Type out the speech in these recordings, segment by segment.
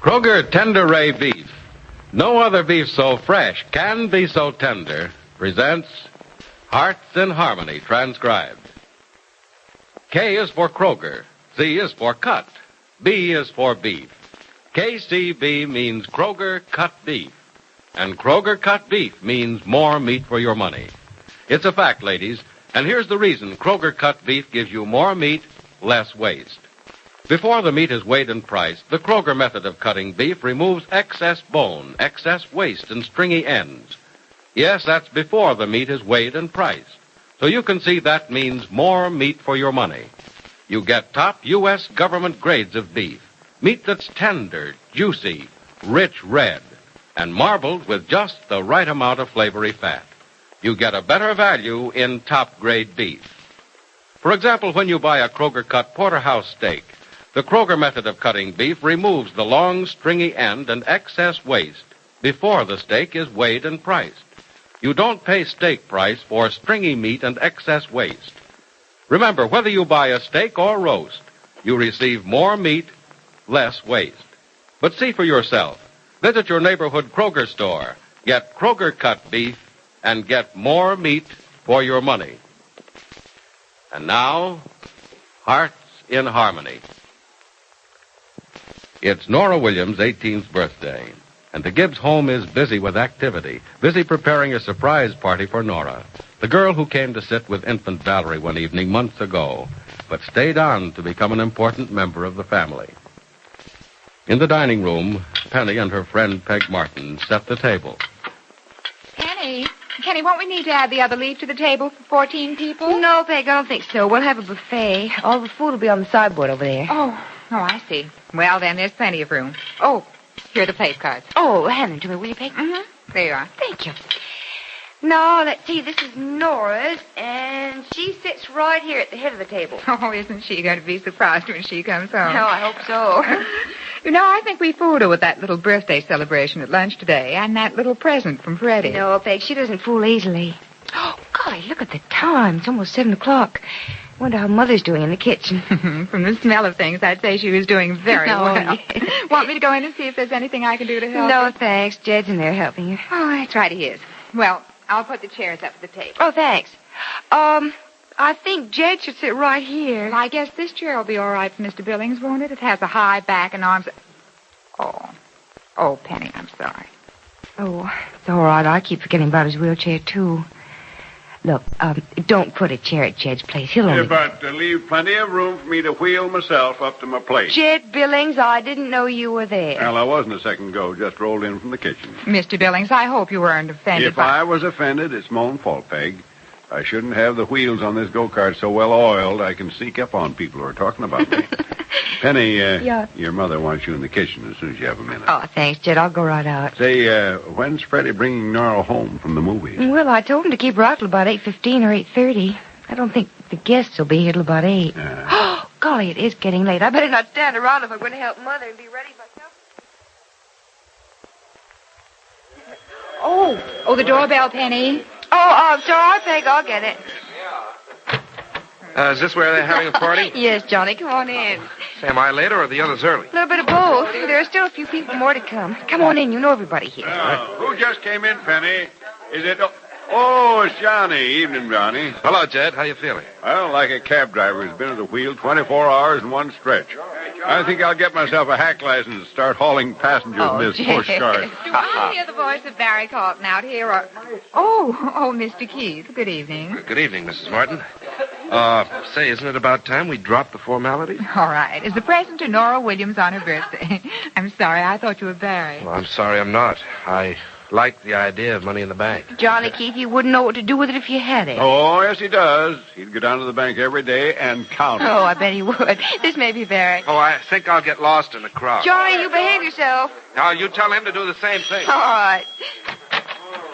Kroger Tender Ray Beef. No other beef so fresh can be so tender. Presents Hearts in Harmony, transcribed. K is for Kroger. Z is for cut. B is for beef. KCB means Kroger cut beef. And Kroger cut beef means more meat for your money. It's a fact, ladies. And here's the reason Kroger cut beef gives you more meat, less waste. Before the meat is weighed and priced, the Kroger method of cutting beef removes excess bone, excess waste, and stringy ends. Yes, that's before the meat is weighed and priced. So you can see that means more meat for your money. You get top U.S. government grades of beef. Meat that's tender, juicy, rich red, and marbled with just the right amount of flavory fat. You get a better value in top-grade beef. For example, when you buy a Kroger-cut porterhouse steak, the Kroger method of cutting beef removes the long, stringy end and excess waste before the steak is weighed and priced. You don't pay steak price for stringy meat and excess waste. Remember, whether you buy a steak or roast, you receive more meat, less waste. But see for yourself. Visit your neighborhood Kroger store. Get Kroger-cut beef and get more meat for your money. And now, Hearts in Harmony. It's Nora Williams' 18th birthday, and the Gibbs home is busy with activity, busy preparing a surprise party for Nora, the girl who came to sit with infant Valerie one evening months ago, but stayed on to become an important member of the family. In the dining room, Penny and her friend Peg Martin set the table. Penny, won't we need to add the other leaf to the table for 14 people? No, Peg, I don't think so. We'll have a buffet. All the food will be on the sideboard over there. Oh, I see. Well, then, there's plenty of room. Oh, here are the place cards. Oh, hand them to me, will you, Peg? Mm-hmm. There you are. Thank you. Now, let's see. This is Nora's, and she sits right here at the head of the table. Oh, isn't she going to be surprised when she comes home? Oh, I hope so. You know, I think we fooled her with that little birthday celebration at lunch today and that little present from Freddie. No, Peg, she doesn't fool easily. Oh, golly, look at the time. It's almost 7 o'clock. Wonder how Mother's doing in the kitchen. From the smell of things, I'd say she was doing very well. Yes. Want me to go in and see if there's anything I can do to help? No, thanks. Jed's in there helping her. Oh, that's right, he is. Well, I'll put the chairs up at the table. Oh, thanks. I think Jed should sit right here. Well, I guess this chair will be all right for Mr. Billings, won't it? It has a high back and arms. Oh, Penny, I'm sorry. Oh, it's all right. I keep forgetting about his wheelchair, too. Look, don't put a chair at Jed's place. He'll only... But leave plenty of room for me to wheel myself up to my place. Jed Billings, I didn't know you were there. Well, I wasn't a second ago. Just rolled in from the kitchen. Mr. Billings, I hope you weren't offended If I was offended, it's my own fault, Peg. I shouldn't have the wheels on this go-kart so well oiled I can sneak up on people who are talking about me. Penny, Yeah. Your mother wants you in the kitchen as soon as you have a minute. Oh, thanks, Jed. I'll go right out. Say, when's Freddie bringing Nora home from the movies? Well, I told him to keep her out till about 8:15 or 8:30. I don't think the guests will be here till about 8. Oh, golly, it is getting late. I better not stand around if I'm going to help Mother and be ready myself. Oh, the doorbell, Penny. Oh, it's all right, Peg. I'll get it. Is this where they're having a party? Yes, Johnny, come on in. Say, am I late or are the others early? A little bit of both. There are still a few people more to come. Come on in. You know everybody here. Who just came in, Penny? Is it... Oh, it's Johnny. Evening, Johnny. Hello, Jed. How you feeling? Well, like a cab driver who's been at the wheel 24 hours in one stretch. I think I'll get myself a hack license and start hauling passengers in this push cart. Do I hear the voice of Barry Carlton out here? Oh, Mr. Keith. Good evening. Good evening, Mrs. Martin. Say, isn't it about time we dropped the formalities? All right. It's a present to Nora Williams on her birthday. I'm sorry. I thought you were Barry. Well, I'm sorry I'm not. I like the idea of money in the bank. Johnny Keith, you wouldn't know what to do with it if you had it. Oh, yes, he does. He'd go down to the bank every day and count it. Oh, I bet he would. This may be Barry. Oh, I think I'll get lost in the crowd. Johnny, you behave yourself. Now, you tell him to do the same thing. All right.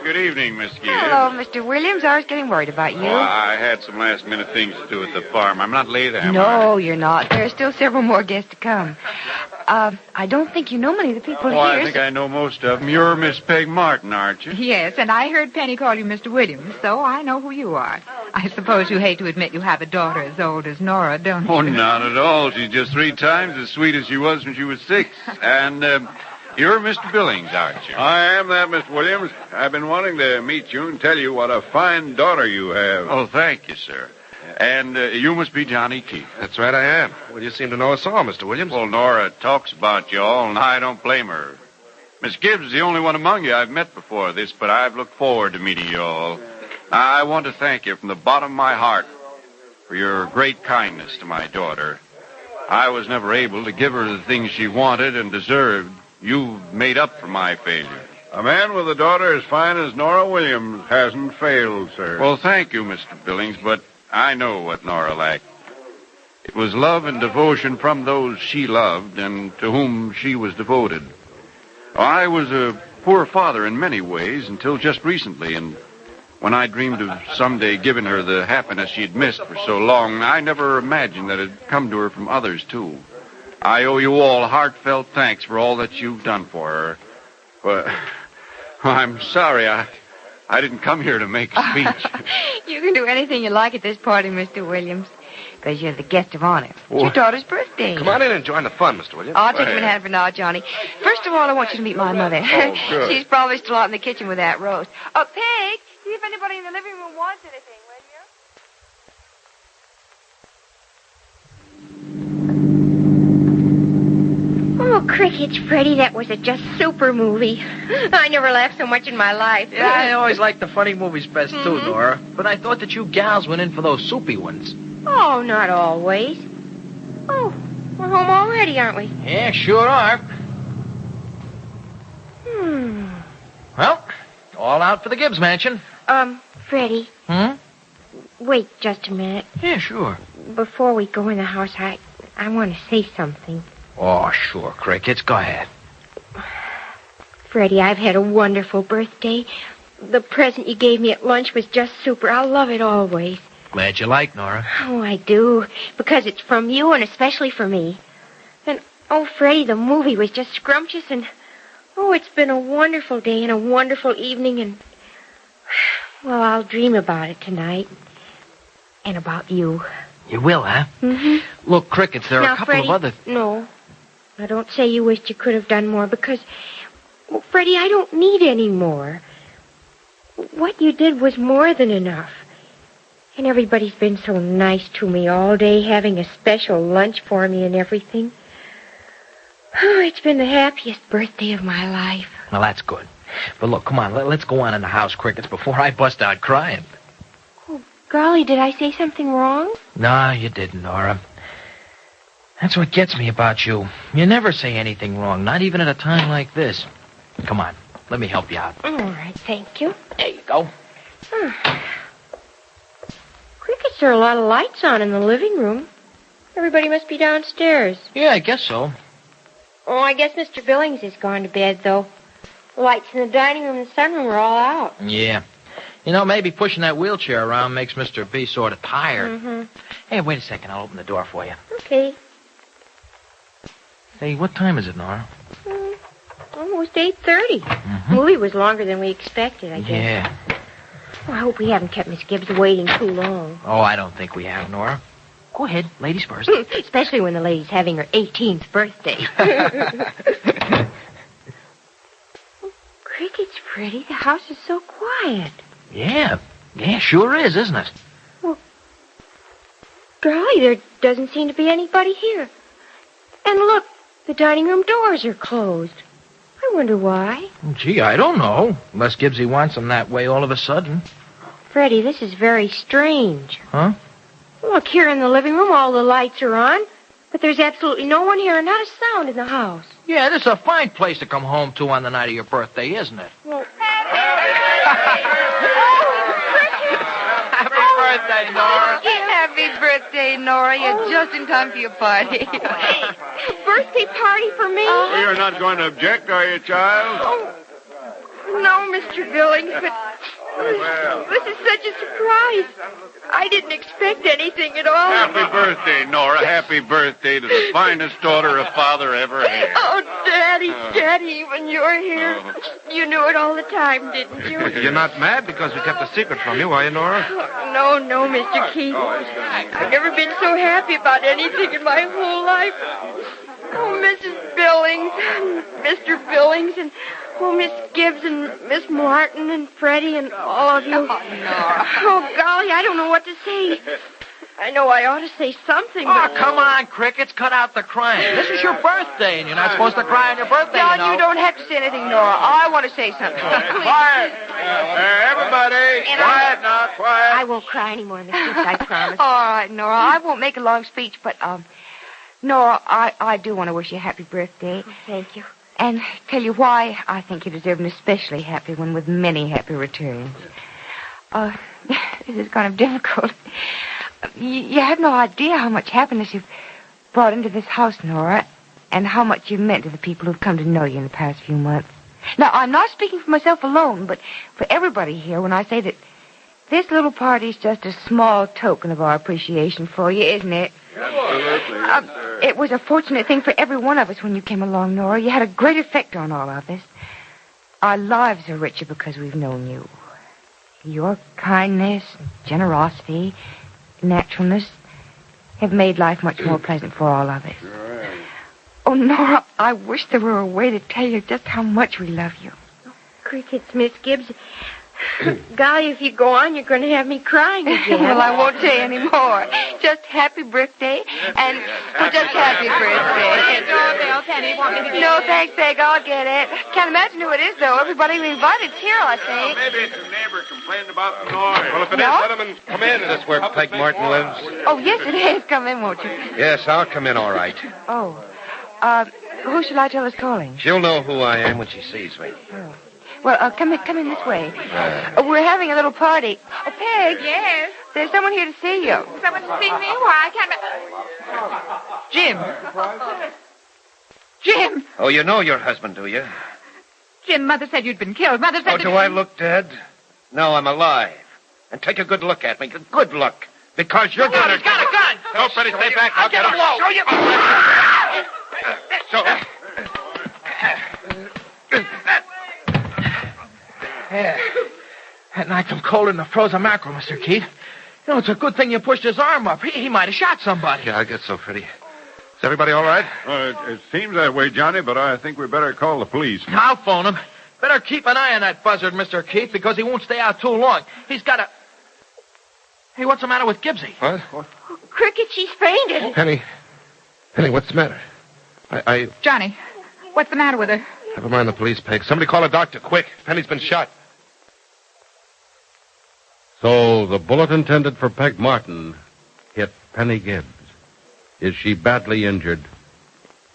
Good evening, Miss Gibbs. Hello, Mr. Williams. I was getting worried about you. Oh, I had some last-minute things to do at the farm. I'm not late, am I? No, you're not. There are still several more guests to come. I don't think you know many of the people here. I think I know most of them. You're Miss Peg Martin, aren't you? Yes, and I heard Penny call you Mr. Williams, so I know who you are. I suppose you hate to admit you have a daughter as old as Nora, don't you? Oh, not at all. She's just 3 times as sweet as she was when she was 6. And you're Mr. Billings, aren't you? I am that, Mr. Williams. I've been wanting to meet you and tell you what a fine daughter you have. Oh, thank you, sir. And you must be Johnny Keith. That's right, I am. Well, you seem to know us all, Mr. Williams. Well, Nora talks about you all, and I don't blame her. Miss Gibbs is the only one among you I've met before this, but I've looked forward to meeting you all. I want to thank you from the bottom of my heart for your great kindness to my daughter. I was never able to give her the things she wanted and deserved. You've made up for my failure. A man with a daughter as fine as Nora Williams hasn't failed, sir. Well, thank you, Mr. Billings, but I know what Nora lacked. It was love and devotion from those she loved and to whom she was devoted. I was a poor father in many ways until just recently, and when I dreamed of someday giving her the happiness she'd missed for so long, I never imagined that it'd come to her from others, too. I owe you all heartfelt thanks for all that you've done for her. But I'm sorry, I didn't come here to make a speech. You can do anything you like at this party, Mr. Williams, because you're the guest of honor. It's your daughter's birthday. Come on in and join the fun, Mr. Williams. I'll take him in hand for now, Johnny. First of all, I want you to meet my mother. Oh, good. She's probably still out in the kitchen with that roast. Oh, Peg, see if anybody in the living room wants anything, will you? Oh, crickets, Freddie, that was a just super movie. I never laughed so much in my life. Yeah, I always liked the funny movies best, too, Nora. But I thought that you gals went in for those soupy ones. Oh, not always. Oh, we're home already, aren't we? Yeah, sure are. Well, all out for the Gibbs mansion. Freddie. Wait just a minute. Yeah, sure. Before we go in the house, I want to say something. Oh, sure, Crickets. Go ahead. Freddie, I've had a wonderful birthday. The present you gave me at lunch was just super. I'll love it always. Glad you like, Nora. Oh, I do. Because it's from you and especially for me. And, oh, Freddie, the movie was just scrumptious and... Oh, it's been a wonderful day and a wonderful evening and... Well, I'll dream about it tonight. And about you. You will, huh? Mm-hmm. Look, Crickets, there are Now, a couple Freddie, of other... No. Now, don't say you wished you could have done more because... Well, Freddie, I don't need any more. What you did was more than enough. And everybody's been so nice to me all day, having a special lunch for me and everything. Oh, it's been the happiest birthday of my life. Well, that's good. But look, come on, let's go on in the house, Crickets, before I bust out crying. Oh, golly, did I say something wrong? No, you didn't, Nora. That's what gets me about you. You never say anything wrong, not even at a time like this. Come on, let me help you out. All right, thank you. There you go. Crickets, there are a lot of lights on in the living room. Everybody must be downstairs. Yeah, I guess so. Oh, I guess Mr. Billings is gone to bed, though. The lights in the dining room and the sunroom are all out. Yeah. You know, maybe pushing that wheelchair around makes Mr. B sort of tired. Mm-hmm. Hey, wait a second. I'll open the door for you. Okay. Hey, what time is it, Nora? Almost 8:30. Mm-hmm. The movie was longer than we expected, I guess. Yeah. Well, I hope we haven't kept Miss Gibbs waiting too long. Oh, I don't think we have, Nora. Go ahead. Ladies first. Especially when the lady's having her 18th birthday. Crickets, Freddie. The house is so quiet. Yeah. Yeah, sure is, isn't it? Well, golly, there doesn't seem to be anybody here. And look, the dining room doors are closed. I wonder why. Gee, I don't know. Unless Gibbsy wants them that way all of a sudden. Freddie, this is very strange. Huh? Look, here in the living room, all the lights are on. But there's absolutely no one here and not a sound in the house. Yeah, this is a fine place to come home to on the night of your birthday, isn't it? Well, Happy birthday, Nora. Happy birthday, Nora. You're just in time for your party. Birthday party for me? Well, you're not going to object, are you, child? Oh, no, Mr. Billings, but This is such a surprise. I didn't expect anything at all. Happy birthday, Nora. Happy birthday to the finest daughter a father ever had. Oh, Daddy, when you're here, you knew it all the time, didn't you? You're not mad because we kept a secret from you, are you, Nora? No, Mr. Keith. I've never been so happy about anything in my whole life. Oh, Mrs. Billings, Mr. Billings, and Miss Gibbs and Miss Martin and Freddie and all of you. Oh, Nora. Oh, golly, I don't know what to say. I know I ought to say something, Oh, but... come on, Crickets. Cut out the crying. This is your birthday, and you're not supposed to cry on your birthday, John, you know. you don't have to say anything, Nora. I want to say something. Quiet. Everybody, quiet now, quiet. I won't cry anymore, Miss Gibbs, I promise. All right, Nora. I won't make a long speech, but, Nora, I do want to wish you a happy birthday. Oh, thank you. And tell you why I think you deserve an especially happy one with many happy returns. This is kind of difficult. You have no idea how much happiness you've brought into this house, Nora, and how much you've meant to the people who've come to know you in the past few months. Now, I'm not speaking for myself alone, but for everybody here when I say that this little party's just a small token of our appreciation for you, isn't it? Absolutely. It was a fortunate thing for every one of us when you came along, Nora. You had a great effect on all of us. Our lives are richer because we've known you. Your kindness, generosity, naturalness have made life much more pleasant for all of us. Right. Oh, Nora, I wish there were a way to tell you just how much we love you. Crickets, Miss Gibbs. Golly, if you go on, you're going to have me crying again. Well, I won't say any more. Just happy birthday, and just happy birthday. Penny, want me to get No, thanks, Peg. I'll get it. Can't imagine who it is, though. Everybody we invited's here, I think. Maybe it's a neighbor complaining about the noise. Well, if it is, No? let him come in. Is this where Peg Martin lives? Oh, yes, it is. Come in, won't you? Yes, I'll come in all right. Oh, who shall I tell is calling? She'll know who I am when she sees me. Well, come in this way. We're having a little party. Oh, Peg. Yes. There's someone here to see you. Someone to see me? Why, I can't... Jim. Oh, you know your husband, do you? Jim, Mother said you'd been killed. Mother said Oh, do I look dead? No, I'm alive. And take a good look at me. A good look. Because you're gonna... He's got a gun! No, Freddie, stay back. I'll get him. Show you. Yeah. That knocked him cold in the frozen mackerel, Mr. Keith. You know, it's a good thing you pushed his arm up. He might have shot somebody. Yeah, I guess so, Freddie. Is everybody all right? It seems that way, Johnny, but I think we better call the police. I'll phone him. Better keep an eye on that buzzard, Mr. Keith, because he won't stay out too long. He's got a... Hey, what's the matter with Gibbsy? What? Cricket, she's fainted. Penny, what's the matter? I... Johnny, what's the matter with her? Never mind the police, Peg. Somebody call a doctor, quick. Penny's been shot. So the bullet intended for Peg Martin hit Penny Gibbs. Is she badly injured?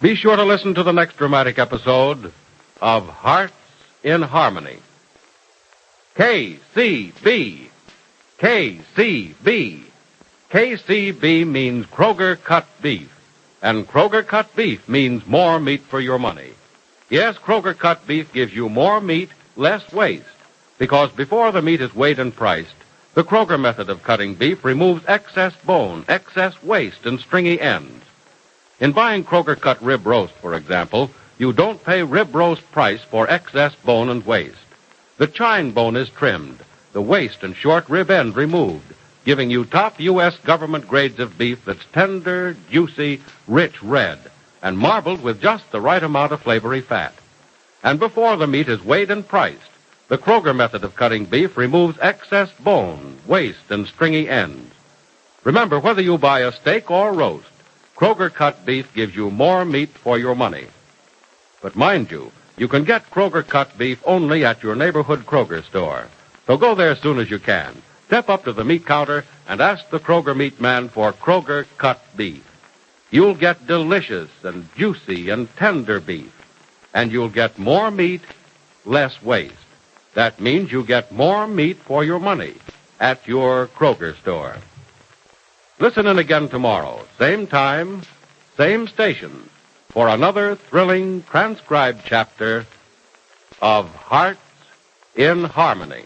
Be sure to listen to the next dramatic episode of Hearts in Harmony. KCB. KCB. KCB means Kroger cut beef. And Kroger cut beef means more meat for your money. Yes, Kroger cut beef gives you more meat, less waste. Because before the meat is weighed and priced, the Kroger method of cutting beef removes excess bone, excess waste, and stringy ends. In buying Kroger cut rib roast, for example, you don't pay rib roast price for excess bone and waste. The chine bone is trimmed, the waist and short rib end removed, giving you top U.S. government grades of beef that's tender, juicy, rich red, and marbled with just the right amount of flavory fat. And before the meat is weighed and priced, the Kroger method of cutting beef removes excess bone, waste, and stringy ends. Remember, whether you buy a steak or roast, Kroger cut beef gives you more meat for your money. But mind you, you can get Kroger cut beef only at your neighborhood Kroger store. So go there as soon as you can. Step up to the meat counter and ask the Kroger meat man for Kroger cut beef. You'll get delicious and juicy and tender beef. And you'll get more meat, less waste. That means you get more meat for your money at your Kroger store. Listen in again tomorrow, same time, same station, for another thrilling transcribed chapter of Hearts in Harmony.